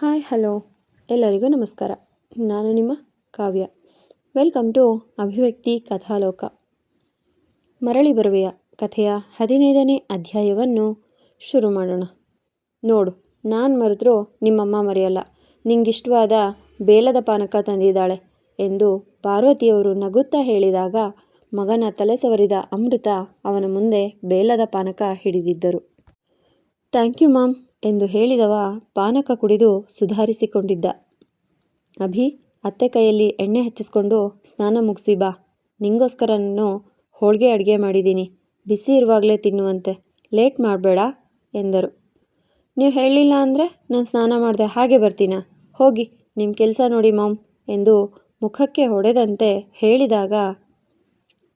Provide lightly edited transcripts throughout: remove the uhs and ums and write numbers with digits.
Hi hello ಎಲ್ಲರಿಗೂ ನಮಸ್ಕಾರ. ನಾನು ನಿಮ್ಮ ಕಾವ್ಯ. ವೆಲ್ಕಮ್ ಟು ಅಭಿವ್ಯಕ್ತಿ ಕಥಾಲೋಕ. ಮರಳಿ ಬರುವೆಯ ಕಥೆಯ 15ನೇ ಅಧ್ಯಾಯವನ್ನು ಶುರು ಮಾಡೋಣ. ನೋಡು, ನಾನು ಮರೆತರೂ ನಿಮ್ಮಮ್ಮ ಮರೆಯಲ್ಲ. ನಿಂಗಿಷ್ಟವಾದ ಬೇಲದ ಪಾನಕ ತಂದಿದ್ದಾಳೆ ಎಂದು ಪಾರ್ವತಿಯವರು ನಗುತ್ತಾ ಹೇಳಿದಾಗ ಮಗನ ತಲೆ ಸವರಿದ ಅಮೃತ ಅವನ ಮುಂದೆ ಬೇಲದ ಪಾನಕ ಹಿಡಿದಿದ್ದರು. ಥ್ಯಾಂಕ್ ಯು ಮಾಮ್ ಎಂದು ಹೇಳಿದವ ಪಾನಕ ಕುಡಿದು ಸುಧಾರಿಸಿಕೊಂಡಿದ್ದ. ಅಭಿ, ಅತ್ತೆ ಕೈಯಲ್ಲಿ ಎಣ್ಣೆ ಹಚ್ಚಿಸ್ಕೊಂಡು ಸ್ನಾನ ಮುಗಿಸಿ ಬಾ. ನಿಂಗೋಸ್ಕರ ನಾನು ಹೋಳಿಗೆ ಅಡುಗೆ ಮಾಡಿದ್ದೀನಿ. ಬಿಸಿ ಇರುವಾಗಲೇ ತಿನ್ನುವಂತೆ, ಲೇಟ್ ಮಾಡಬೇಡ ಎಂದರು. ನೀವು ಹೇಳಲಿಲ್ಲ ಅಂದರೆ ನಾನು ಸ್ನಾನ ಮಾಡದೆ ಹಾಗೆ ಬರ್ತೀನಾ? ಹೋಗಿ ನಿಮ್ಮ ಕೆಲಸ ನೋಡಿ ಮಾಮ್ ಎಂದು ಮುಖಕ್ಕೆ ಹೊಡೆದಂತೆ ಹೇಳಿದಾಗ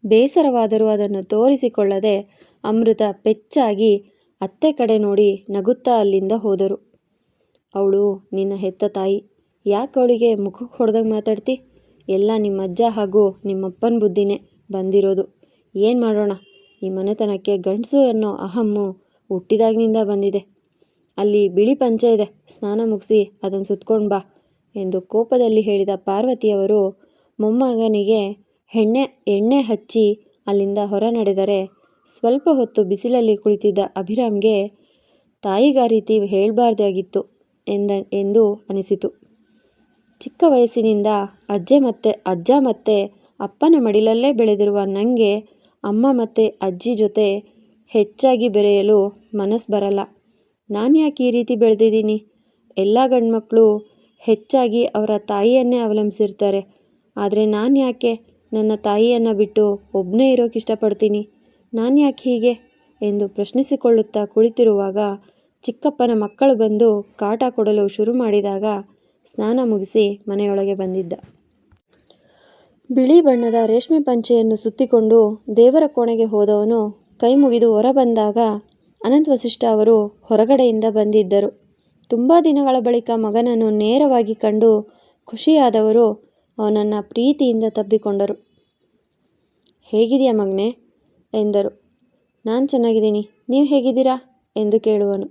ಬೇಸರವಾದರೂ ಅದನ್ನು ತೋರಿಸಿಕೊಳ್ಳದೆ ಅಮೃತ ಪೆಚ್ಚಾಗಿ ಅತ್ತೆ ಕಡೆ ನೋಡಿ ನಗುತ್ತಾ ಅಲ್ಲಿಂದ ಹೋದರು. ಅವಳು ನಿನ್ನ ಹೆತ್ತ ತಾಯಿ, ಯಾಕೆ ಅವಳಿಗೆ ಮುಖಕ್ಕೆ ಹೊಡೆದಂಗೆ ಮಾತಾಡ್ತಿ? ಎಲ್ಲ ನಿಮ್ಮ ಅಜ್ಜ ಹಾಗೂ ನಿಮ್ಮಪ್ಪನ ಬುದ್ಧಿನೇ ಬಂದಿರೋದು. ಏನು ಮಾಡೋಣ, ಈ ಮನೆತನಕ್ಕೆ ಗಂಡಸು ಅನ್ನೋ ಅಹಮ್ಮು ಹುಟ್ಟಿದಾಗಿನಿಂದ ಬಂದಿದೆ. ಅಲ್ಲಿ ಬಿಳಿ ಪಂಚೆ ಇದೆ, ಸ್ನಾನ ಮುಗಿಸಿ ಅದನ್ನು ಸುತ್ಕೊಂಡು ಬಾ ಎಂದು ಕೋಪದಲ್ಲಿ ಹೇಳಿದ ಪಾರ್ವತಿಯವರು ಮೊಮ್ಮಗನಿಗೆ ಎಣ್ಣೆ ಹಚ್ಚಿ ಅಲ್ಲಿಂದ ಹೊರ ನಡೆದರೆ ಸ್ವಲ್ಪ ಹೊತ್ತು ಬಿಸಿಲಲ್ಲಿ ಕುಳಿತಿದ್ದ ಅಭಿರಾಮ್ಗೆ ತಾಯಿಗೆ ಆ ರೀತಿ ಹೇಳಬಾರ್ದಾಗಿತ್ತು ಎಂದು ಅನಿಸಿತು. ಚಿಕ್ಕ ವಯಸ್ಸಿನಿಂದ ಅಜ್ಜ ಮತ್ತು ಅಪ್ಪನ ಮಡಿಲಲ್ಲೇ ಬೆಳೆದಿರುವ ನನಗೆ ಅಮ್ಮ ಮತ್ತು ಅಜ್ಜಿ ಜೊತೆ ಹೆಚ್ಚಾಗಿ ಬೆರೆಯಲು ಮನಸ್ಸು ಬರಲ್ಲ. ನಾನು ಯಾಕೆ ಈ ರೀತಿ ಬೆಳೆದಿದ್ದೀನಿ? ಎಲ್ಲ ಗಂಡ್ಮಕ್ಳು ಹೆಚ್ಚಾಗಿ ಅವರ ತಾಯಿಯನ್ನೇ ಅವಲಂಬಿಸಿರ್ತಾರೆ. ಆದರೆ ನಾನು ಯಾಕೆ ನನ್ನ ತಾಯಿಯನ್ನು ಬಿಟ್ಟು ಒಬ್ಬನೇ ಇರೋಕ್ಕೆ ಇಷ್ಟಪಡ್ತೀನಿ? ನಾನು ಯಾಕೆ ಹೀಗೆ ಎಂದು ಪ್ರಶ್ನಿಸಿಕೊಳ್ಳುತ್ತಾ ಕುಳಿತಿರುವಾಗ ಚಿಕ್ಕಪ್ಪನ ಮಕ್ಕಳು ಬಂದು ಕಾಟ ಕೊಡಲು ಶುರು ಮಾಡಿದಾಗ ಸ್ನಾನ ಮುಗಿಸಿ ಮನೆಯೊಳಗೆ ಬಂದಿದ್ದ. ಬಿಳಿ ಬಣ್ಣದ ರೇಷ್ಮೆ ಪಂಚೆಯನ್ನು ಸುತ್ತಿಕೊಂಡು ದೇವರ ಕೋಣೆಗೆ ಹೋದವನು ಕೈ ಮುಗಿದು ಹೊರ ಬಂದಾಗ ಅನಂತ್ ವಸಿಷ್ಠ ಅವರು ಹೊರಗಡೆಯಿಂದ ಬಂದಿದ್ದರು. ತುಂಬ ದಿನಗಳ ಬಳಿಕ ಮಗನನ್ನು ನೇರವಾಗಿ ಕಂಡು ಖುಷಿಯಾದವರು ಅವನನ್ನು ಪ್ರೀತಿಯಿಂದ ತಬ್ಬಿಕೊಂಡರು. ಹೇಗಿದೆಯಾ ಮಗನೇ ಎಂದರು. ನಾನು ಚೆನ್ನಾಗಿದ್ದೀನಿ, ನೀವು ಹೇಗಿದ್ದೀರಾ ಎಂದು ಕೇಳುವನು.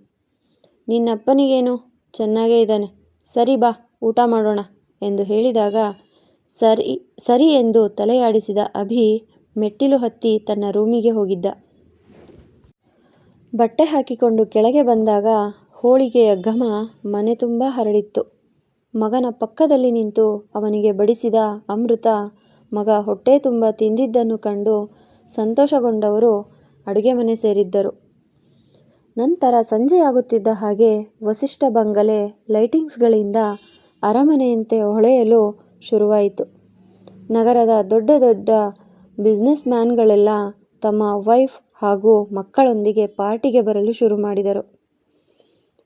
ನಿನ್ನಪ್ಪನಿಗೇನು, ಚೆನ್ನಾಗೇ ಇದ್ದಾನೆ. ಸರಿ ಬಾ, ಊಟ ಮಾಡೋಣ ಎಂದು ಹೇಳಿದಾಗ ಸರಿ ಎಂದು ತಲೆಯಾಡಿಸಿದ ಅಭಿ ಮೆಟ್ಟಿಲು ಹತ್ತಿ ತನ್ನ ರೂಮಿಗೆ ಹೋಗಿದ್ದ. ಬಟ್ಟೆ ಹಾಕಿಕೊಂಡು ಕೆಳಗೆ ಬಂದಾಗ ಹೋಳಿಗೆಯ ಘಮ ಮನೆ ತುಂಬ ಹರಡಿತ್ತು. ಮಗನ ಪಕ್ಕದಲ್ಲಿ ನಿಂತು ಅವನಿಗೆ ಬಡಿಸಿದ ಅಮೃತ ಮಗ ಹೊಟ್ಟೆ ತುಂಬ ತಿಂದಿದ್ದನ್ನು ಕಂಡು ಸಂತೋಷಗೊಂಡವರು ಅಡುಗೆ ಮನೆ ಸೇರಿದ್ದರು. ನಂತರ ಸಂಜೆಯಾಗುತ್ತಿದ್ದ ಹಾಗೆ ವಸಿಷ್ಠ ಬಂಗಲೆ ಲೈಟಿಂಗ್ಸ್ಗಳಿಂದ ಅರಮನೆಯಂತೆ ಹೊಳೆಯಲು ಶುರುವಾಯಿತು. ನಗರದ ದೊಡ್ಡ ದೊಡ್ಡ ಬಿಸ್ನೆಸ್ ಮ್ಯಾನ್ಗಳೆಲ್ಲ ತಮ್ಮ ವೈಫ್ ಹಾಗೂ ಮಕ್ಕಳೊಂದಿಗೆ ಪಾರ್ಟಿಗೆ ಬರಲು ಶುರು ಮಾಡಿದರು.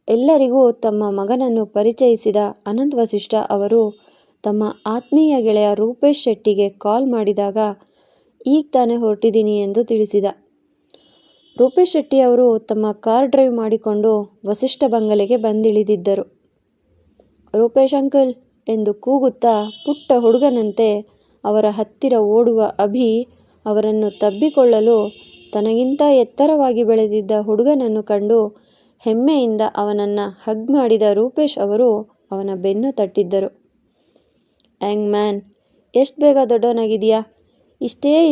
ಎಲ್ಲರಿಗೂ ತಮ್ಮ ಮಗನನ್ನು ಪರಿಚಯಿಸಿದ ಅನಂತ್ ವಸಿಷ್ಠ ಅವರು ತಮ್ಮ ಆತ್ಮೀಯ ಗೆಳೆಯ ರೂಪೇಶ್ ಶೆಟ್ಟಿಗೆ ಕಾಲ್ ಮಾಡಿದಾಗ ಈಗ ತಾನೇ ಹೊರಟಿದ್ದೀನಿ ಎಂದು ತಿಳಿಸಿದ. ರೂಪೇಶ್ ಶೆಟ್ಟಿ ಅವರು ತಮ್ಮ ಕಾರ್ ಡ್ರೈವ್ ಮಾಡಿಕೊಂಡು ವಸಿಷ್ಠ ಬಂಗಲೆಗೆ ಬಂದಿಳಿದಿದ್ದರು. ರೂಪೇಶ್ ಅಂಕಲ್ ಎಂದು ಕೂಗುತ್ತಾ ಪುಟ್ಟ ಹುಡುಗನಂತೆ ಅವರ ಹತ್ತಿರ ಓಡುವ ಅಭಿ ಅವರನ್ನು ತಬ್ಬಿಕೊಳ್ಳಲು ತನಗಿಂತ ಎತ್ತರವಾಗಿ ಬೆಳೆದಿದ್ದ ಹುಡುಗನನ್ನು ಕಂಡು ಹೆಮ್ಮೆಯಿಂದ ಅವನನ್ನು ಹಗ್ ಮಾಡಿದ ರೂಪೇಶ್ ಅವರು ಅವನ ಬೆನ್ನು ತಟ್ಟಿದ್ದರು. ಯಂಗ್ ಮ್ಯಾನ್, ಎಷ್ಟು ಬೇಗ ದೊಡ್ಡವನಾಗಿದೆಯಾ?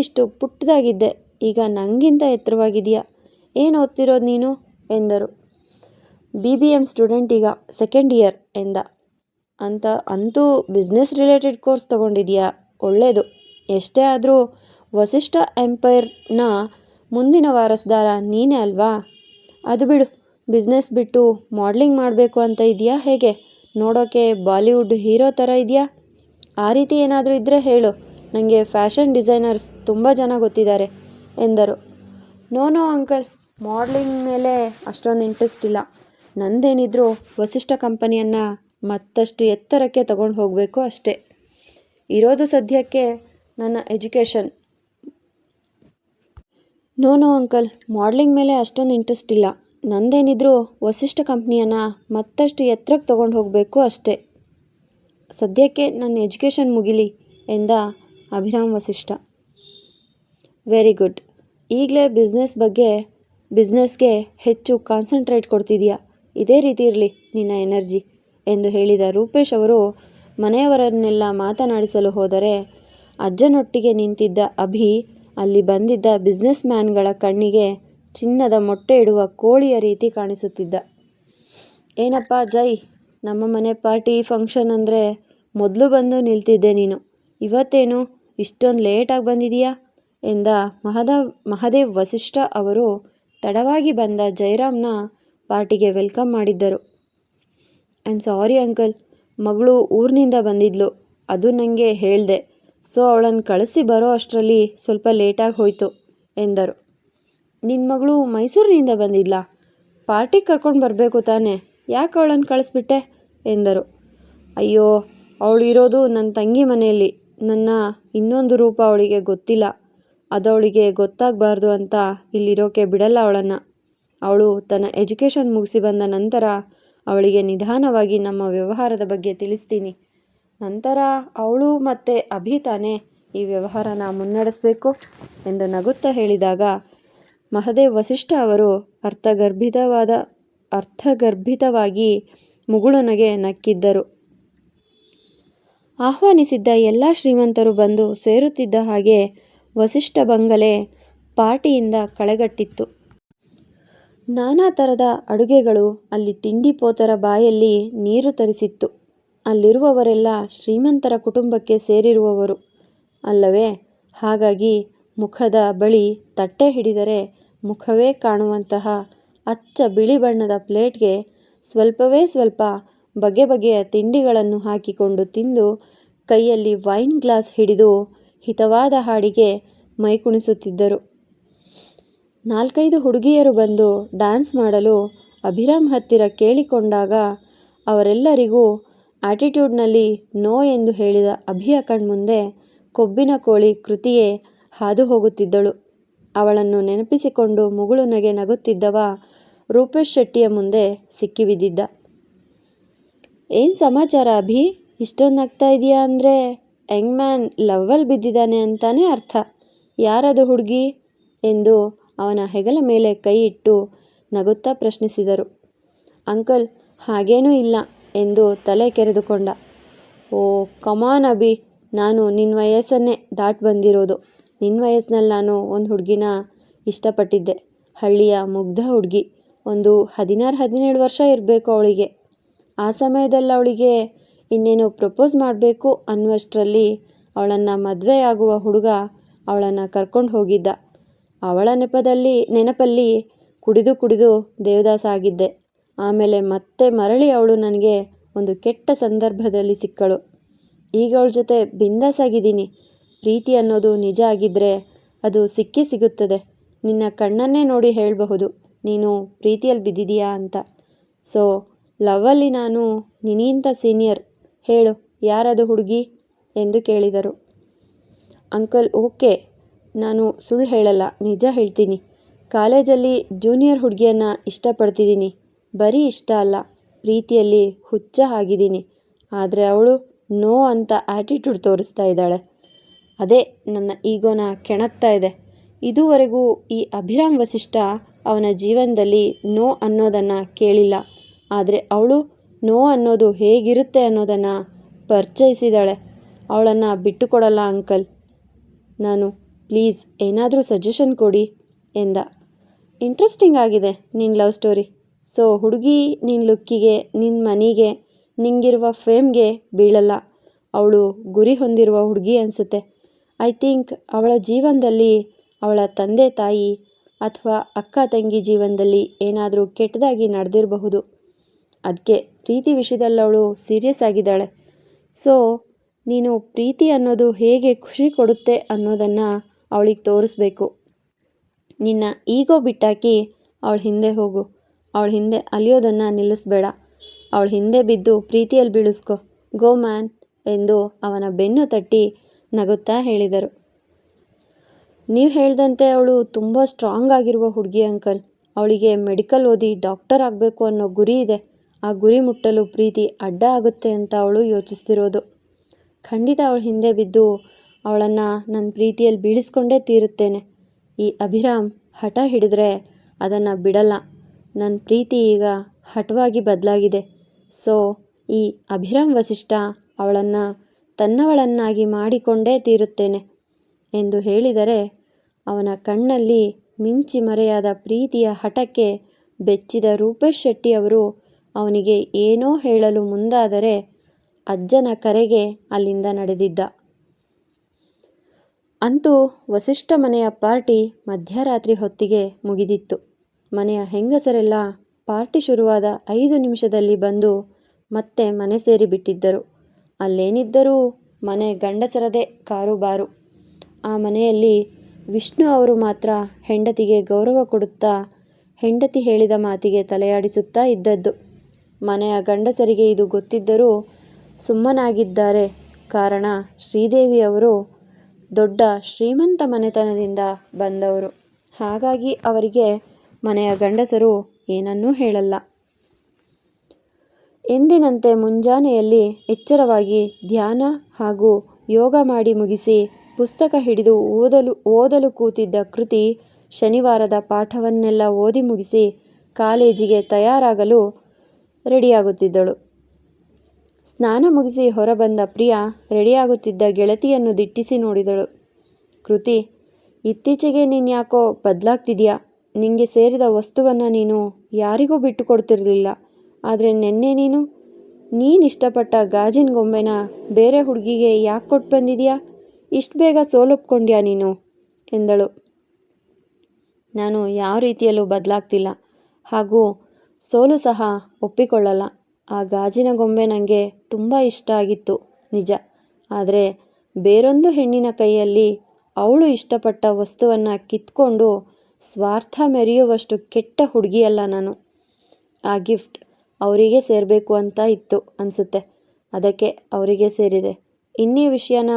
ಇಷ್ಟು ಪುಟ್ಟದಾಗಿದ್ದೆ, ಈಗ ನನಗಿಂತ ಎತ್ತರವಾಗಿದೆಯಾ. ಏನು ಓದ್ತಿರೋದು ನೀನು ಎಂದರು. BBM ಸ್ಟೂಡೆಂಟ್, ಈಗ ಸೆಕೆಂಡ್ ಇಯರ್ ಎಂದ. ಅಂತೂ ಬಿಸ್ನೆಸ್ ರಿಲೇಟೆಡ್ ಕೋರ್ಸ್ ತಗೊಂಡಿದ್ಯಾ? ಒಳ್ಳೆಯದು. ಎಷ್ಟೇ ಆದರೂ ವಸಿಷ್ಠ ಎಂಪೈರ್ನ ಮುಂದಿನ ವಾರಸ್ದಾರ ನೀನೇ ಅಲ್ವಾ? ಅದು ಬಿಡು, ಬಿಸ್ನೆಸ್ ಬಿಟ್ಟು ಮಾಡಲಿಂಗ್ ಮಾಡಬೇಕು ಅಂತ ಇದೆಯಾ ಹೇಗೆ? ನೋಡೋಕ್ಕೆ ಬಾಲಿವುಡ್ ಹೀರೋ ಥರ ಇದೆಯಾ? ಆ ರೀತಿ ಏನಾದರೂ ಇದ್ದರೆ ಹೇಳು, ನನಗೆ ಫ್ಯಾಷನ್ ಡಿಸೈನರ್ಸ್ ತುಂಬ ಜನ ಗೊತ್ತಿದ್ದಾರೆ ಎಂದರು. ನೋ ಅಂಕಲ್, ಮಾಡಲಿಂಗ್ ಮೇಲೆ ಅಷ್ಟೊಂದು ಇಂಟ್ರೆಸ್ಟ್ ಇಲ್ಲ. ನಂದೇನಿದ್ರೂ ವಸಿಷ್ಠ ಕಂಪನಿಯನ್ನು ಮತ್ತಷ್ಟು ಎತ್ತರಕ್ಕೆ ತಗೊಂಡು ಹೋಗಬೇಕು ಅಷ್ಟೇ. ಇರೋದು ಸದ್ಯಕ್ಕೆ ನನ್ನ ಎಜುಕೇಷನ್. ನೋ ಅಂಕಲ್, ಮಾಡಲಿಂಗ್ ಮೇಲೆ ಅಷ್ಟೊಂದು ಇಂಟ್ರೆಸ್ಟ್ ಇಲ್ಲ. ನಂದೇನಿದ್ರೂ ವಸಿಷ್ಠ ಕಂಪ್ನಿಯನ್ನು ಮತ್ತಷ್ಟು ಎತ್ತರಕ್ಕೆ ತಗೊಂಡು ಹೋಗಬೇಕು ಅಷ್ಟೇ. ಸದ್ಯಕ್ಕೆ ನನ್ನ ಎಜುಕೇಷನ್ ಮುಗಿಲಿ ಎಂದ ಅಭಿರಾಮ್ ವಸಿಷ್ಠ. Very good. ಈಗಲೇ ಬಿಸ್ನೆಸ್ಗೆ ಹೆಚ್ಚು ಕಾನ್ಸಂಟ್ರೇಟ್ ಕೊಡ್ತಿದೀಯಾ. ಇದೇ ರೀತಿ ಇರಲಿ ನಿನ್ನ ಎನರ್ಜಿ. ಎಂದು ಹೇಳಿದ ರೂಪೇಶ್ ಅವರು ಮನೆಯವರನ್ನೆಲ್ಲ ಮಾತನಾಡಿಸಲು ಹೋದರೆ ಅಜ್ಜನೊಟ್ಟಿಗೆ ನಿಂತಿದ್ದ ಅಭಿ ಅಲ್ಲಿ ಬಂದಿದ್ದ ಬಿಸ್ನೆಸ್ ಮ್ಯಾನ್ಗಳ ಕಣ್ಣಿಗೆ ಚಿನ್ನದ ಮೊಟ್ಟೆ ಇಡುವ ಕೋಳಿಯ ರೀತಿ ಕಾಣಿಸುತ್ತಿದ್ದ. ಏನಪ್ಪ ಜೈ, ನಮ್ಮ ಮನೆ ಪಾರ್ಟಿ ಫಂಕ್ಷನ್ ಅಂದರೆ ಮೊದಲು ಬಂದು ನಿಲ್ತಿದ್ದೆ ನೀನು, ಇವತ್ತೇನು ಇಷ್ಟೊಂದು ಲೇಟಾಗಿ ಬಂದಿದೀಯಾ ಎಂದ ಮಹದೇವ್ ವಸಿಷ್ಠ ಅವರು ತಡವಾಗಿ ಬಂದ ಜಯರಾಮ್ನ ಪಾರ್ಟಿಗೆ ವೆಲ್ಕಮ್ ಮಾಡಿದ್ದರು. ಐ ಆಮ್ ಸಾರಿ ಅಂಕಲ್, ಮಗಳು ಊರಿನಿಂದ ಬಂದಿದ್ಲು, ಅದು ನನಗೆ ಹೇಳ್ದೆ, ಸೊ ಅವಳನ್ನು ಕಳಿಸಿ ಬರೋ ಅಷ್ಟರಲ್ಲಿ ಸ್ವಲ್ಪ ಲೇಟಾಗಿ ಹೋಯಿತು ಎಂದರು. ನಿನ್ನ ಮಗಳು ಮೈಸೂರಿನಿಂದ ಬಂದಿದ್ಲಾ? ಪಾರ್ಟಿಗೆ ಕರ್ಕೊಂಡು ಬರಬೇಕು ತಾನೆ, ಯಾಕೆ ಅವಳನ್ನು ಕಳಿಸ್ಬಿಟ್ಟೆ ಎಂದರು. ಅಯ್ಯೋ, ಅವಳು ಇರೋದು ನನ್ನ ತಂಗಿ ಮನೆಯಲ್ಲಿ, ನನ್ನ ಇನ್ನೊಂದು ರೂಪ ಅವಳಿಗೆ ಗೊತ್ತಿಲ್ಲ, ಅದವಳಿಗೆ ಗೊತ್ತಾಗಬಾರ್ದು ಅಂತ ಇಲ್ಲಿರೋಕೆ ಬಿಡಲ್ಲ ಅವಳನ್ನು. ಅವಳು ತನ್ನ ಎಜುಕೇಷನ್ ಮುಗಿಸಿ ಬಂದ ನಂತರ ಅವಳಿಗೆ ನಿಧಾನವಾಗಿ ನಮ್ಮ ವ್ಯವಹಾರದ ಬಗ್ಗೆ ತಿಳಿಸ್ತೀನಿ. ನಂತರ ಅವಳು ಮತ್ತು ಅಭಿ ತಾನೇ ಈ ವ್ಯವಹಾರನ ಮುನ್ನಡೆಸಬೇಕು ಎಂದು ನಗುತ್ತಾ ಹೇಳಿದಾಗ ಮಹದೇವ್ ವಸಿಷ್ಠ ಅವರು ಅರ್ಥಗರ್ಭಿತವಾಗಿ ಮುಗುಳುನಗೆ ನಕ್ಕಿದ್ದರು. ಆಹ್ವಾನಿಸಿದ್ದ ಎಲ್ಲ ಶ್ರೀಮಂತರು ಬಂದು ಸೇರುತ್ತಿದ್ದ ಹಾಗೆ ವಸಿಷ್ಠ ಬಂಗಲೆ ಪಾರ್ಟಿಯಿಂದ ಕಳೆಗಟ್ಟಿತ್ತು. ನಾನಾ ಥರದ ಅಡುಗೆಗಳು ಅಲ್ಲಿ ತಿಂಡಿ ಪೋತರ ಬಾಯಲ್ಲಿ ನೀರು ತರಿಸಿತ್ತು. ಅಲ್ಲಿರುವವರೆಲ್ಲ ಶ್ರೀಮಂತರ ಕುಟುಂಬಕ್ಕೆ ಸೇರಿರುವವರು ಅಲ್ಲವೇ? ಹಾಗಾಗಿ ಮುಖದ ಬಳಿ ತಟ್ಟೆ ಹಿಡಿದರೆ ಮುಖವೇ ಕಾಣುವಂತಹ ಅಚ್ಚ ಬಿಳಿ ಬಣ್ಣದ ಪ್ಲೇಟ್ಗೆ ಸ್ವಲ್ಪವೇ ಸ್ವಲ್ಪ ಬಗೆ ಬಗೆಯ ತಿಂಡಿಗಳನ್ನು ಹಾಕಿಕೊಂಡು ತಿಂದು ಕೈಯಲ್ಲಿ ವೈನ್ ಗ್ಲಾಸ್ ಹಿಡಿದು ಹಿತವಾದ ಹಾಡಿಗೆ ಮೈಕುಣಿಸುತ್ತಿದ್ದರು. 4-5 ಹುಡುಗಿಯರು ಬಂದು ಡ್ಯಾನ್ಸ್ ಮಾಡಲು ಅಭಿರಾಮ್ ಹತ್ತಿರ ಕೇಳಿಕೊಂಡಾಗ ಅವರೆಲ್ಲರಿಗೂ ಆಟಿಟ್ಯೂಡ್ನಲ್ಲಿ ನೋ ಎಂದು ಹೇಳಿದ ಅಭಿಯ ಕಣ್ಮುಂದೆ ಕೊಬ್ಬಿನ ಕೋಳಿ ಕೃತಿಯೇ ಹಾದು ಹೋಗುತ್ತಿದ್ದಳು. ಅವಳನ್ನು ನೆನಪಿಸಿಕೊಂಡು ಮುಗುಳುನಗೆ ನಗುತ್ತಿದ್ದವ ರೂಪೇಶ್ ಶೆಟ್ಟಿಯ ಮುಂದೆ ಸಿಕ್ಕಿಬಿದ್ದಿದ್ದ. ಏನು ಸಮಾಚಾರ ಅಭಿ, ಇಷ್ಟೊಂದು ನಗ್ತಾ ಇದೆಯಾ ಅಂದರೆ ಯಂಗ್ ಮ್ಯಾನ್ ಲವ್ವಲ್ಲಿ ಬಿದ್ದಿದ್ದಾನೆ ಅಂತಾನೆ ಅರ್ಥ. ಯಾರದು ಹುಡುಗಿ ಎಂದು ಅವನ ಹೆಗಲ ಮೇಲೆ ಕೈ ಇಟ್ಟು ನಗುತ್ತಾ ಪ್ರಶ್ನಿಸಿದರು. ಅಂಕಲ್, ಹಾಗೇನೂ ಇಲ್ಲ ಎಂದು ತಲೆ ಕೆರೆದುಕೊಂಡ. ಓ ಕಮಾನ್ ಅಭಿ, ನಾನು ನಿನ್ನ ವಯಸ್ಸನ್ನೇ ದಾಟಿ ಬಂದಿರೋದು. ನಿನ್ನ ವಯಸ್ಸಿನಲ್ಲಿ ನಾನು ಒಂದು ಹುಡುಗಿನ ಇಷ್ಟಪಟ್ಟಿದ್ದೆ. ಹಳ್ಳಿಯ ಮುಗ್ಧ ಹುಡುಗಿ, ಒಂದು 16-17 ವರ್ಷ ಇರಬೇಕು ಅವಳಿಗೆ. ಆ ಸಮಯದಲ್ಲಿ ಅವಳಿಗೆ ಇನ್ನೇನು ಪ್ರಪೋಸ್ ಮಾಡಬೇಕು ಅನ್ನುವಷ್ಟರಲ್ಲಿ ಅವಳನ್ನು ಮದುವೆಯಾಗುವ ಹುಡುಗ ಅವಳನ್ನು ಕರ್ಕೊಂಡು ಹೋಗಿದ್ದ. ಅವಳ ನೆನಪಲ್ಲಿ ಕುಡಿದು ಕುಡಿದು ದೇವದಾಸ ಆಗಿದ್ದೆ. ಆಮೇಲೆ ಮತ್ತೆ ಮರಳಿ ಅವಳು ನನಗೆ ಒಂದು ಕೆಟ್ಟ ಸಂದರ್ಭದಲ್ಲಿ ಸಿಕ್ಕಳು. ಈಗ ಅವಳ ಜೊತೆ ಬಿಂದಾಸ್ ಆಗಿದ್ದೀನಿ. ಪ್ರೀತಿ ಅನ್ನೋದು ನಿಜ ಆಗಿದ್ದರೆ ಅದು ಸಿಕ್ಕೇ ಸಿಗುತ್ತದೆ. ನಿನ್ನ ಕಣ್ಣನ್ನೇ ನೋಡಿ ಹೇಳಬಹುದು ನೀನು ಪ್ರೀತಿಯಲ್ಲಿ ಬಿದ್ದಿದೀಯಾ ಅಂತ. ಸೊ ಲವ್ವಲ್ಲಿ ನಾನು ನಿನಗಿಂತ ಸೀನಿಯರ್. ಹೇಳು, ಯಾರದು ಹುಡುಗಿ ಎಂದು ಕೇಳಿದರು. ಅಂಕಲ್, ಓಕೆ, ನಾನು ಸುಳ್ಳು ಹೇಳಲ್ಲ, ನಿಜ ಹೇಳ್ತೀನಿ. ಕಾಲೇಜಲ್ಲಿ ಜೂನಿಯರ್ ಹುಡುಗಿಯನ್ನು ಇಷ್ಟಪಡ್ತಿದ್ದೀನಿ. ಬರೀ ಇಷ್ಟ ಅಲ್ಲ, ಪ್ರೀತಿಯಲ್ಲಿ ಹುಚ್ಚ ಆಗಿದ್ದೀನಿ. ಆದರೆ ಅವಳು ನೋ ಅಂತ ಆ್ಯಟಿಟ್ಯೂಡ್ ತೋರಿಸ್ತಾ ಇದ್ದಾಳೆ. ಅದೇ ನನ್ನ ಈಗೋನ ಕೆಣಕ್ತಾ ಇದೆ. ಇದುವರೆಗೂ ಈ ಅಭಿರಾಮ್ ವಸಿಷ್ಠ ಅವನ ಜೀವನದಲ್ಲಿ ನೋ ಅನ್ನೋದನ್ನು ಕೇಳಿಲ್ಲ. ಆದರೆ ಅವಳು ನೋ ಅನ್ನೋದು ಹೇಗಿರುತ್ತೆ ಅನ್ನೋದನ್ನು ಪರಿಚಯಿಸಿದಾಳೆ. ಅವಳನ್ನು ಬಿಟ್ಟುಕೊಡಲ್ಲ ಅಂಕಲ್ ನಾನು. ಪ್ಲೀಸ್ ಏನಾದರೂ ಸಜೆಷನ್ ಕೊಡಿ ಎಂದ. ಇಂಟ್ರೆಸ್ಟಿಂಗ್ ಆಗಿದೆ ನಿನ್ನ ಲವ್ ಸ್ಟೋರಿ. ಸೊ ಹುಡುಗಿ ನಿನ್ನ ಲುಕ್ಕಿಗೆ, ನಿನ್ನ ಮನಿಗೆ, ನಿಂಗಿರುವ ಫೇಮ್ಗೆ ಬೀಳಲ್ಲ. ಅವಳು ಗುರಿ ಹೊಂದಿರುವ ಹುಡುಗಿ ಅನಿಸುತ್ತೆ. ಐ ಥಿಂಕ್ ಅವಳ ಜೀವನದಲ್ಲಿ ಅವಳ ತಂದೆ ತಾಯಿ ಅಥವಾ ಅಕ್ಕ ತಂಗಿ ಜೀವನದಲ್ಲಿ ಏನಾದರೂ ಕೆಟ್ಟದಾಗಿ ನಡೆದಿರಬಹುದು. ಅದಕ್ಕೆ ಪ್ರೀತಿ ವಿಷಯದಲ್ಲಿ ಅವಳು ಸೀರಿಯಸ್ ಆಗಿದ್ದಾಳೆ. ಸೊ ನೀನು ಪ್ರೀತಿ ಅನ್ನೋದು ಹೇಗೆ ಖುಷಿ ಕೊಡುತ್ತೆ ಅನ್ನೋದನ್ನು ಅವಳಿಗೆ ತೋರಿಸ್ಬೇಕು. ನಿನ್ನ ಈಗೋ ಬಿಟ್ಟಾಕಿ ಅವಳ ಹಿಂದೆ ಹೋಗು. ಅವಳ ಹಿಂದೆ ಅಲಿಯೋದನ್ನು ನಿಲ್ಲಿಸಬೇಡ. ಅವಳ ಹಿಂದೆ ಬಿದ್ದು ಪ್ರೀತಿಯಲ್ಲಿ ಬೀಳಿಸ್ಕೊ. ಗೋ ಮ್ಯಾನ್ ಎಂದು ಅವನ ಬೆನ್ನು ತಟ್ಟಿ ನಗುತ್ತಾ ಹೇಳಿದರು. ನೀವು ಹೇಳ್ದಂತೆ ಅವಳು ತುಂಬ ಸ್ಟ್ರಾಂಗ್ ಆಗಿರುವ ಹುಡುಗಿ ಅಂಕಲ್. ಅವಳಿಗೆ ಮೆಡಿಕಲ್ ಓದಿ ಡಾಕ್ಟರ್ ಆಗಬೇಕು ಅನ್ನೋ ಗುರಿ ಇದೆ. ಆ ಗುರಿ ಮುಟ್ಟಲು ಪ್ರೀತಿ ಅಡ್ಡ ಆಗುತ್ತೆ ಅಂತ ಅವಳು ಯೋಚಿಸ್ತಿರೋದು. ಖಂಡಿತ ಅವಳ ಹಿಂದೆ ಬಿದ್ದು ಅವಳನ್ನು ನನ್ನ ಪ್ರೀತಿಯಲ್ಲಿ ಬೀಳಿಸ್ಕೊಂಡೇ ತೀರುತ್ತೇನೆ. ಈ ಅಭಿರಾಮ್ ಹಠ ಹಿಡಿದ್ರೆ ಅದನ್ನು ಬಿಡಲ್ಲ. ನನ್ನ ಪ್ರೀತಿ ಈಗ ಹಠವಾಗಿ ಬದಲಾಗಿದೆ. ಸೊ ಈ ಅಭಿರಾಮ್ ವಸಿಷ್ಠ ಅವಳನ್ನು ತನ್ನವಳನ್ನಾಗಿ ಮಾಡಿಕೊಂಡೇ ತೀರುತ್ತೇನೆ ಎಂದು ಹೇಳಿದರೆ ಅವನ ಕಣ್ಣಲ್ಲಿ ಮಿಂಚಿ ಮರೆಯಾದ ಪ್ರೀತಿಯ ಹಠಕ್ಕೆ ಬೆಚ್ಚಿದ ರೂಪೇಶ್ ಶೆಟ್ಟಿ ಅವರು ಅವನಿಗೆ ಏನೋ ಹೇಳಲು ಮುಂದಾದರೆ ಅಜ್ಜನ ಕರೆಗೆ ಅಲ್ಲಿಂದ ನಡೆದಿದ್ದ. ಅಂತೂ ವಸಿಷ್ಠ ಮನೆಯ ಪಾರ್ಟಿ ಮಧ್ಯರಾತ್ರಿ ಹೊತ್ತಿಗೆ ಮುಗಿದಿತ್ತು. ಮನೆಯ ಹೆಂಗಸರೆಲ್ಲ ಪಾರ್ಟಿ ಶುರುವಾದ 5 ನಿಮಿಷದಲ್ಲಿ ಬಂದು ಮತ್ತೆ ಮನೆ ಸೇರಿಬಿಟ್ಟಿದ್ದರು. ಅಲ್ಲೇನಿದ್ದರೂ ಮನೆ ಗಂಡಸರದೇ ಕಾರುಬಾರು. ಆ ಮನೆಯಲ್ಲಿ ವಿಷ್ಣು ಅವರು ಮಾತ್ರ ಹೆಂಡತಿಗೆ ಗೌರವ ಕೊಡುತ್ತಾ ಹೆಂಡತಿ ಹೇಳಿದ ಮಾತಿಗೆ ತಲೆಯಾಡಿಸುತ್ತಾ ಇದ್ದದ್ದು. ಮನೆಯ ಗಂಡಸರಿಗೆ ಇದು ಗೊತ್ತಿದ್ದರೂ ಸುಮ್ಮನಾಗಿದ್ದಾರೆ. ಕಾರಣ ಶ್ರೀದೇವಿ ಅವರು ದೊಡ್ಡ ಶ್ರೀಮಂತ ಮನೆತನದಿಂದ ಬಂದವರು. ಹಾಗಾಗಿ ಅವರಿಗೆ ಮನೆಯ ಗಂಡಸರು ಏನನ್ನೂ ಹೇಳಲ್ಲ. ಎಂದಿನಂತೆ ಮುಂಜಾನೆಯಲ್ಲಿ ಎಚ್ಚರವಾಗಿ ಧ್ಯಾನ ಹಾಗೂ ಯೋಗ ಮಾಡಿ ಮುಗಿಸಿ ಪುಸ್ತಕ ಹಿಡಿದು ಓದಲು ಕೂತಿದ್ದ ಕೃತಿ ಶನಿವಾರದ ಪಾಠವನ್ನೆಲ್ಲ ಓದಿ ಮುಗಿಸಿ ಕಾಲೇಜಿಗೆ ತಯಾರಾಗಲು ರೆಡಿಯಾಗುತ್ತಿದ್ದಳು. ಸ್ನಾನ ಮುಗಿಸಿ ಹೊರಬಂದ ಪ್ರಿಯಾ ರೆಡಿಯಾಗುತ್ತಿದ್ದ ಗೆಳತಿಯನ್ನು ದಿಟ್ಟಿಸಿ ನೋಡಿದಳು. ಕೃತಿ, ಇತ್ತೀಚೆಗೆ ನೀನ್ಯಾಕೋ ಬದಲಾಗ್ತಿದ್ಯಾ? ನಿಂಗೆ ಸೇರಿದ ವಸ್ತುವನ್ನು ನೀನು ಯಾರಿಗೂ ಬಿಟ್ಟು ಕೊಡ್ತಿರ್ಲಿಲ್ಲ. ಆದರೆ ನೆನ್ನೆ ನೀನಿಷ್ಟಪಟ್ಟ ಗಾಜಿನ ಗೊಂಬೆನ ಬೇರೆ ಹುಡುಗಿಗೆ ಯಾಕೆ ಕೊಟ್ಟು ಬಂದಿದ್ಯಾ? ಇಷ್ಟು ಬೇಗ ಸೋಲೊಪ್ಕೊಂಡ್ಯಾ ನೀನು ಎಂದಳು. ನಾನು ಯಾವ ರೀತಿಯಲ್ಲೂ ಬದಲಾಗ್ತಿಲ್ಲ, ಹಾಗೂ ಸೋಲು ಸಹ ಒಪ್ಪಿಕೊಳ್ಳಲ್ಲ. ಆ ಗಾಜಿನ ಗೊಂಬೆ ನನಗೆ ತುಂಬ ಇಷ್ಟ ಆಗಿತ್ತು ನಿಜ. ಆದರೆ ಬೇರೊಂದು ಹೆಣ್ಣಿನ ಕೈಯಲ್ಲಿ ಅವಳು ಇಷ್ಟಪಟ್ಟ ವಸ್ತುವನ್ನು ಕಿತ್ಕೊಂಡು ಸ್ವಾರ್ಥ ಮೆರೆಯುವಷ್ಟು ಕೆಟ್ಟ ಹುಡುಗಿಯಲ್ಲ ನಾನು. ಆ ಗಿಫ್ಟ್ ಅವರಿಗೆ ಸೇರಬೇಕು ಅಂತ ಇತ್ತು ಅನಿಸುತ್ತೆ. ಅದಕ್ಕೆ ಅವರಿಗೆ ಸೇರಿದೆ. ಇನ್ನೀ ವಿಷಯನ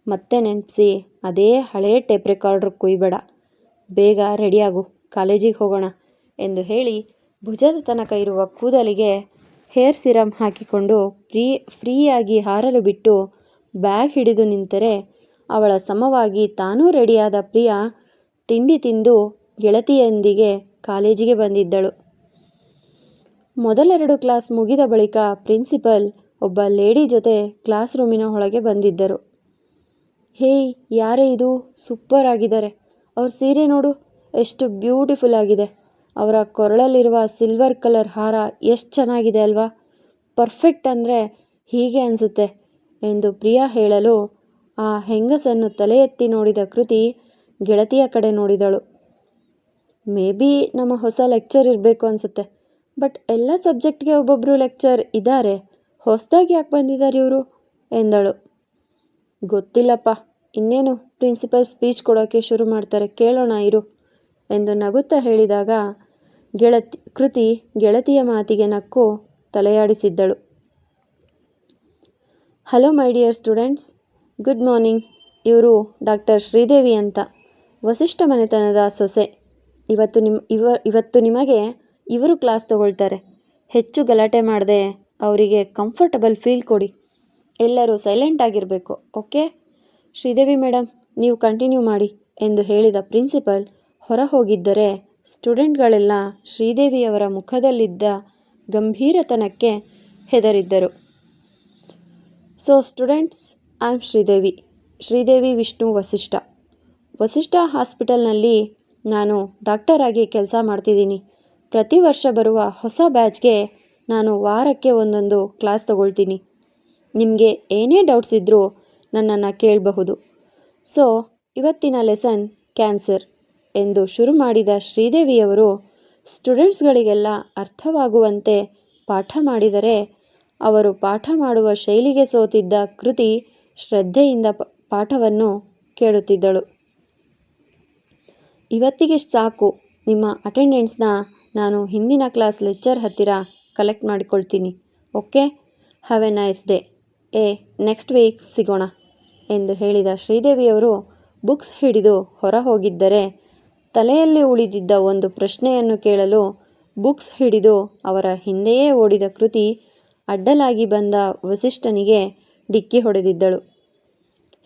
ಮತ್ತೆ ನೆನಪಿಸಿ ಅದೇ ಹಳೇ ಟೇಪ್ ರೆಕಾರ್ಡರ್ ಕುಯ್ಬೇಡ. ಬೇಗ ರೆಡಿಯಾಗು, ಕಾಲೇಜಿಗೆ ಹೋಗೋಣ ಎಂದು ಹೇಳಿ ಭುಜದ ತನಕ ಇರುವ ಕೂದಲಿಗೆ ಹೇರ್ ಸಿರಮ್ ಹಾಕಿಕೊಂಡು ಫ್ರೀಯಾಗಿ ಹಾರಲು ಬಿಟ್ಟು ಬ್ಯಾಗ್ ಹಿಡಿದು ನಿಂತರೆ ಅವಳ ಸಮವಾಗಿ ತಾನೂ ರೆಡಿಯಾದ ಪ್ರಿಯಾ ತಿಂಡಿ ತಿಂದು ಗೆಳತಿಯೊಂದಿಗೆ ಕಾಲೇಜಿಗೆ ಬಂದಿದ್ದಳು. ಮೊದಲೆರಡು ಕ್ಲಾಸ್ ಮುಗಿದ ಬಳಿಕ ಪ್ರಿನ್ಸಿಪಲ್ ಒಬ್ಬ ಲೇಡಿ ಜೊತೆ ಕ್ಲಾಸ್ ರೂಮಿನ ಒಳಗೆ ಬಂದಿದ್ದರು. ಹೇಯ್, ಯಾರೇ ಇದು? ಸೂಪರ್ ಆಗಿದ್ದಾರೆ. ಅವ್ರ ಸೀರೆ ನೋಡು, ಎಷ್ಟು ಬ್ಯೂಟಿಫುಲ್ ಆಗಿದೆ. ಅವರ ಕೊರಳಲ್ಲಿರುವ ಸಿಲ್ವರ್ ಕಲರ್ ಹಾರ ಎಷ್ಟು ಚೆನ್ನಾಗಿದೆ ಅಲ್ವಾ? ಪರ್ಫೆಕ್ಟ್ ಅಂದರೆ ಹೀಗೆ ಅನಿಸುತ್ತೆ ಎಂದು ಪ್ರಿಯಾ ಹೇಳಲು ಆ ಹೆಂಗಸನ್ನು ತಲೆ ಎತ್ತಿ ನೋಡಿದ ಕೃತಿ ಗೆಳತಿಯ ಕಡೆ ನೋಡಿದಳು. ಮೇ ಬಿ ನಮ್ಮ ಹೊಸ ಲೆಕ್ಚರ್ ಇರಬೇಕು ಅನಿಸುತ್ತೆ. ಬಟ್ ಎಲ್ಲ ಸಬ್ಜೆಕ್ಟ್ಗೆ ಒಬ್ಬೊಬ್ಬರು ಲೆಕ್ಚರ್ ಇದ್ದಾರೆ. ಹೊಸದಾಗಿ ಯಾಕೆ ಬಂದಿದ್ದಾರೆ ಇವರು ಎಂದಳು. ಗೊತ್ತಿಲ್ಲಪ್ಪ, ಇನ್ನೇನು ಪ್ರಿನ್ಸಿಪಲ್ ಸ್ಪೀಚ್ ಕೊಡೋಕ್ಕೆ ಶುರು ಮಾಡ್ತಾರೆ, ಕೇಳೋಣ ಇರು ಎಂದು ನಗುತ್ತಾ ಹೇಳಿದಾಗ ಕೃತಿ ಗೆಳತಿಯ ಮಾತಿಗೆ ನಕ್ಕು ತಲೆಯಾಡಿಸಿದ್ದಳು. Hello my dear students, good morning. ಇವರು ಡಾಕ್ಟರ್ ಶ್ರೀದೇವಿ ಅಂತ, ವಸಿಷ್ಠ ಮನೆತನದ ಸೊಸೆ. ಇವತ್ತು ನಿಮಗೆ ಇವರು ಕ್ಲಾಸ್ ತಗೊಳ್ತಾರೆ. ಹೆಚ್ಚು ಗಲಾಟೆ ಮಾಡದೆ ಅವರಿಗೆ ಕಂಫರ್ಟಬಲ್ ಫೀಲ್ ಕೊಡಿ. ಎಲ್ಲರೂ ಸೈಲೆಂಟ್ ಆಗಿರಬೇಕು, ಓಕೆ? ಶ್ರೀದೇವಿ ಮೇಡಮ್, ನೀವು ಕಂಟಿನ್ಯೂ ಮಾಡಿ ಎಂದು ಹೇಳಿದ ಪ್ರಿನ್ಸಿಪಲ್ ಹೊರ ಹೋಗಿದ್ದರೆ ಸ್ಟೂಡೆಂಟ್ಗಳೆಲ್ಲ ಶ್ರೀದೇವಿಯವರ ಮುಖದಲ್ಲಿದ್ದ ಗಂಭೀರತನಕ್ಕೆ ಹೆದರಿದ್ದರು. So students, I am Sridevi Vishnu Vasishtha. Vasishtha ಹಾಸ್ಪಿಟಲ್ನಲ್ಲಿ ನಾನು ಡಾಕ್ಟರ್ ಆಗಿ ಕೆಲಸ ಮಾಡ್ತಿದ್ದೀನಿ. ಪ್ರತಿ ವರ್ಷ ಬರುವ ಹೊಸ ಬ್ಯಾಚ್ಗೆ ನಾನು ವಾರಕ್ಕೆ ಒಂದೊಂದು ಕ್ಲಾಸ್ ತಗೊಳ್ತೀನಿ. ನಿಮಗೆ ಏನೇ ಡೌಟ್ಸ್ ಇದ್ದರೂ ನನ್ನನ್ನು ಕೇಳಬಹುದು. ಸೊ ಇವತ್ತಿನ ಲೆಸನ್ ಕ್ಯಾನ್ಸರ್ ಎಂದು ಶುರು ಮಾಡಿದ ಶ್ರೀದೇವಿಯವರು ಸ್ಟೂಡೆಂಟ್ಸ್ಗಳಿಗೆಲ್ಲ ಅರ್ಥವಾಗುವಂತೆ ಪಾಠ ಮಾಡಿದರೆ ಅವರು ಪಾಠ ಮಾಡುವ ಶೈಲಿಗೆ ಸೋತಿದ್ದ ಕೃತಿ ಶ್ರದ್ಧೆಯಿಂದ ಪಾಠವನ್ನು ಕೇಳುತ್ತಿದ್ದಳು. ಇವತ್ತಿಗಿಷ್ಟು ಸಾಕು. ನಿಮ್ಮ ಅಟೆಂಡೆನ್ಸ್ನ ನಾನು ಹಿಂದಿನ ಕ್ಲಾಸ್ ಲೆಕ್ಚರ್ ಹತ್ತಿರ ಕಲೆಕ್ಟ್ ಮಾಡಿಕೊಳ್ತೀನಿ, okay? Have a nice day. Next week ಸಿಗೋಣ ಎಂದು ಹೇಳಿದ ಶ್ರೀದೇವಿಯವರು ಬುಕ್ಸ್ ಹಿಡಿದು ಹೊರ ಹೋಗಿದ್ದರೆ ತಲೆಯಲ್ಲಿ ಉಳಿದಿದ್ದ ಒಂದು ಪ್ರಶ್ನೆಯನ್ನು ಕೇಳಲು ಬುಕ್ಸ್ ಹಿಡಿದು ಅವರ ಹಿಂದೆಯೇ ಓಡಿದ ಕೃತಿ ಅಡ್ಡಲಾಗಿ ಬಂದ ವಸಿಷ್ಠನಿಗೆ ಡಿಕ್ಕಿ ಹೊಡೆದಿದ್ದಳು.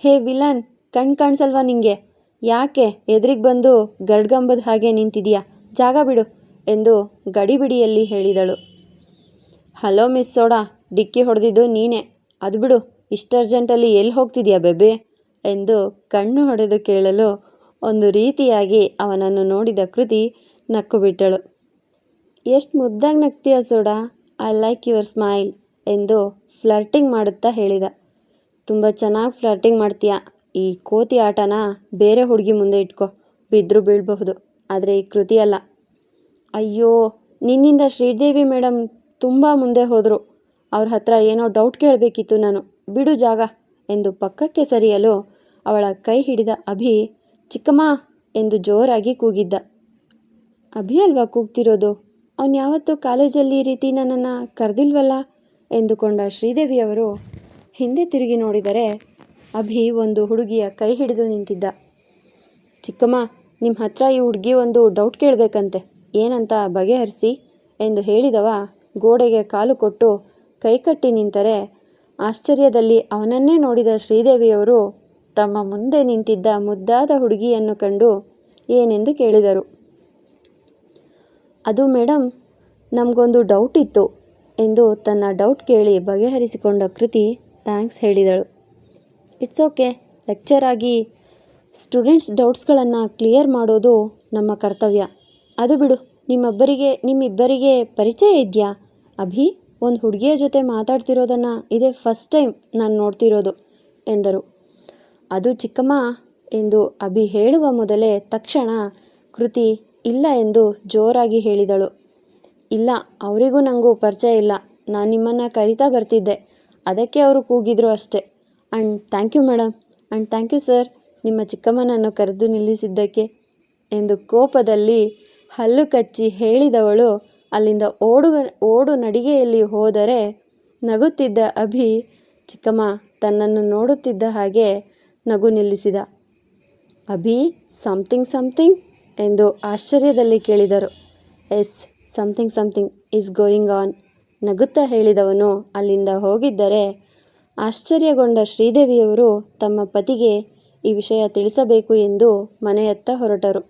ಹೇ ವಿಲನ್, ಕಾಣಿಸಲ್ವಾ ನಿಂಗೆ? ಯಾಕೆ ಎದುರಿಗೆ ಬಂದು ಗರ್ಡ್ಗಂಬದ ಹಾಗೆ ನಿಂತಿದೆಯಾ? ಜಾಗ ಬಿಡು ಎಂದು ಗಡಿಬಿಡಿಯಲ್ಲಿ ಹೇಳಿದಳು. ಹಲೋ ಮಿಸ್ ಸೋಡಾ, ಡಿಕ್ಕಿ ಹೊಡೆದಿದ್ದು ನೀನೇ. ಅದು ಬಿಡು, ಇಷ್ಟು ಅರ್ಜೆಂಟಲ್ಲಿ ಎಲ್ಲಿ ಹೋಗ್ತಿದ್ಯಾ ಬೇಬಿ ಎಂದು ಕಣ್ಣು ಹೊಡೆದು ಕೇಳಲು ಒಂದು ರೀತಿಯಾಗಿ ಅವನನ್ನು ನೋಡಿದ ಕೃತಿ ನಕ್ಕು ಬಿಟ್ಟಳು. ಎಷ್ಟು ಮುದ್ದಾಗಿ ನಗ್ತೀಯ soda, I like your smile ಎಂದು ಫ್ಲರ್ಟಿಂಗ್ ಮಾಡುತ್ತಾ ಹೇಳಿದ. ತುಂಬ ಚೆನ್ನಾಗಿ ಫ್ಲರ್ಟಿಂಗ್ ಮಾಡ್ತೀಯ. ಈ ಕೋತಿ ಆಟನ ಬೇರೆ ಹುಡುಗಿ ಮುಂದೆ ಇಟ್ಕೋ, ಬಿದ್ದರೂ ಬೀಳಬಹುದು, ಆದರೆ ಈ ಕೃತಿ ಅಲ್ಲ. ಅಯ್ಯೋ, ನಿನ್ನಿಂದ ಶ್ರೀದೇವಿ ಮೇಡಮ್ ತುಂಬ ಮುಂದೆ ಹೋದರು. ಅವ್ರ ಹತ್ರ ಏನೋ ಡೌಟ್ ಕೇಳಬೇಕಿತ್ತು ನಾನು, ಬಿಡು ಜಾಗ ಎಂದು ಪಕ್ಕಕ್ಕೆ ಸರಿಯಲು ಅವಳ ಕೈ ಹಿಡಿದ ಅಭಿ ಚಿಕ್ಕಮ್ಮ ಎಂದು ಜೋರಾಗಿ ಕೂಗಿದ್ದ. ಅಭಿ ಅಲ್ವಾ ಕೂಗ್ತಿರೋದು, ಅವನು ಯಾವತ್ತೂ ಕಾಲೇಜಲ್ಲಿ ಈ ರೀತಿ ನನ್ನನ್ನು ಕರೆದಿಲ್ವಲ್ಲ ಎಂದುಕೊಂಡ ಶ್ರೀದೇವಿಯವರು ಹಿಂದೆ ತಿರುಗಿ ನೋಡಿದರೆ ಅಭಿ ಒಂದು ಹುಡುಗಿಯ ಕೈ ಹಿಡಿದು ನಿಂತಿದ್ದ. ಚಿಕ್ಕಮ್ಮ, ನಿಮ್ಮ ಹತ್ರ ಈ ಹುಡುಗಿ ಒಂದು ಡೌಟ್ ಕೇಳಬೇಕಂತೆ, ಏನಂತ ಬಗೆಹರಿಸಿ ಎಂದು ಹೇಳಿದವ ಗೋಡೆಗೆ ಕಾಲು ಕೊಟ್ಟು ಕೈಕಟ್ಟಿ ನಿಂತರೆ ಆಶ್ಚರ್ಯದಲ್ಲಿ ಅವನನ್ನೇ ನೋಡಿದ ಶ್ರೀದೇವಿಯವರು ತಮ್ಮ ಮುಂದೆ ನಿಂತಿದ್ದ ಮುದ್ದಾದ ಹುಡುಗಿಯನ್ನು ಕಂಡು ಏನೆಂದು ಕೇಳಿದರು. ಅದು ಮೇಡಮ್, ನಮಗೊಂದು ಡೌಟ್ ಇತ್ತು ಎಂದು ತನ್ನ ಡೌಟ್ ಕೇಳಿ ಬಗೆಹರಿಸಿಕೊಂಡ ಕೃತಿ ಥ್ಯಾಂಕ್ಸ್ ಹೇಳಿದಳು. ಇಟ್ಸ್ ಓಕೆ, ಲೆಕ್ಚರ್ ಆಗಿ ಸ್ಟೂಡೆಂಟ್ಸ್ ಡೌಟ್ಸ್ಗಳನ್ನು ಕ್ಲಿಯರ್ ಮಾಡೋದು ನಮ್ಮ ಕರ್ತವ್ಯ. ಅದು ಬಿಡು, ನಿಮ್ಮಿಬ್ಬರಿಗೆ ಪರಿಚಯ ಇದೆಯಾ? ಅಭಿ ಒಂದು ಹುಡುಗಿಯ ಜೊತೆ ಮಾತಾಡ್ತಿರೋದನ್ನು ಇದೇ ಫಸ್ಟ್ ಟೈಮ್ ನಾನು ನೋಡ್ತಿರೋದು ಎಂದರು. ಅದು ಚಿಕ್ಕಮ್ಮ ಎಂದು ಅಭಿ ಹೇಳುವ ಮೊದಲೇ ತಕ್ಷಣ ಕೃತಿ ಇಲ್ಲ ಎಂದು ಜೋರಾಗಿ ಹೇಳಿದಳು. ಇಲ್ಲ, ಅವರಿಗೂ ನನಗೂ ಪರಿಚಯ ಇಲ್ಲ, ನಾನು ನಿಮ್ಮನ್ನು ಕರಿತಾ ಬರ್ತಿದ್ದೆ, ಅದಕ್ಕೆ ಅವರು ಕೂಗಿದ್ರು ಅಷ್ಟೆ. And thank you madam, and thank you sir, ನಿಮ್ಮ ಚಿಕ್ಕಮ್ಮನನ್ನು ಕರೆದು ನಿಲ್ಲಿಸಿದ್ದಕ್ಕೆ ಎಂದು ಕೋಪದಲ್ಲಿ ಹಲ್ಲು ಕಚ್ಚಿ ಹೇಳಿದವಳು ಅಲ್ಲಿಂದ ಓಡು ನಡಿಗೆಯಲ್ಲಿ ಹೋದರೆ ನಗುತ್ತಿದ್ದ ಅಭಿ ಚಿಕ್ಕಮ್ಮ ತನ್ನನ್ನು ನೋಡುತ್ತಿದ್ದ ಹಾಗೆ ನಗು ನಿಲ್ಲಿಸಿದ. ಅಭಿ, ಸಮಥಿಂಗ್ ಎಂದು ಆಶ್ಚರ್ಯದಲ್ಲಿ ಕೇಳಿದರು. Yes, something is going on ನಗುತ್ತಾ ಹೇಳಿದವನು ಅಲ್ಲಿಂದ ಹೋಗಿದ್ದರೆ ಆಶ್ಚರ್ಯಗೊಂಡ ಶ್ರೀದೇವಿಯವರು ತಮ್ಮ ಪತಿಗೆ ಈ ವಿಷಯ ತಿಳಿಸಬೇಕು ಎಂದು ಮನೆಯತ್ತ ಹೊರಟರು.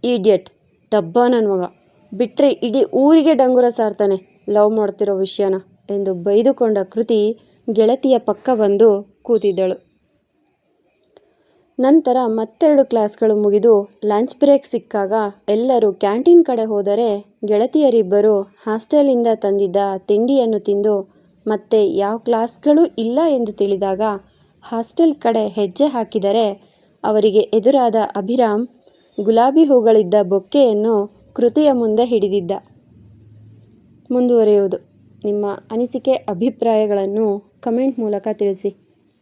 ಈಡಿಯಟ್, ಡಬ್ಬ ನನ್ನ ಮಗ, ಬಿಟ್ಟರೆ ಇಡೀ ಊರಿಗೆ ಡಂಗುರ ಸಾರ್ತಾನೆ ಲವ್ ಮಾಡ್ತಿರೋ ವಿಷಯನ ಎಂದು ಬೈದುಕೊಂಡ ಕೃತಿ ಗೆಳತಿಯ ಪಕ್ಕ ಬಂದು ಕೂತಿದ್ದಳು. ನಂತರ ಮತ್ತೆರಡು ಕ್ಲಾಸ್ಗಳು ಮುಗಿದು ಲಂಚ್ ಬ್ರೇಕ್ ಸಿಕ್ಕಾಗ ಎಲ್ಲರೂ ಕ್ಯಾಂಟೀನ್ ಕಡೆ ಹೋದರೆ ಗೆಳತಿಯರಿಬ್ಬರು ಹಾಸ್ಟೆಲಿಂದ ತಂದಿದ್ದ ತಿಂಡಿಯನ್ನು ತಿಂದು ಮತ್ತೆ ಯಾವ ಕ್ಲಾಸ್ಗಳೂ ಇಲ್ಲ ಎಂದು ತಿಳಿದಾಗ ಹಾಸ್ಟೆಲ್ ಕಡೆ ಹೆಜ್ಜೆ ಹಾಕಿದರೆ ಅವರಿಗೆ ಎದುರಾದ ಅಭಿರಾಮ್ ಗುಲಾಬಿ ಹೂಗಳಿದ್ದ ಬೊಕ್ಕೆಯನ್ನು ಕೃತಿಯ ಮುಂದೆ ಹಿಡಿದಿದ್ದ. ಮುಂದುವರಿಯುವುದು. ನಿಮ್ಮ ಅನಿಸಿಕೆ ಅಭಿಪ್ರಾಯಗಳನ್ನು ಕಮೆಂಟ್ ಮೂಲಕ ತಿಳಿಸಿ.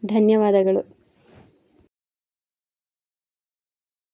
ಧನ್ಯವಾದಗಳು.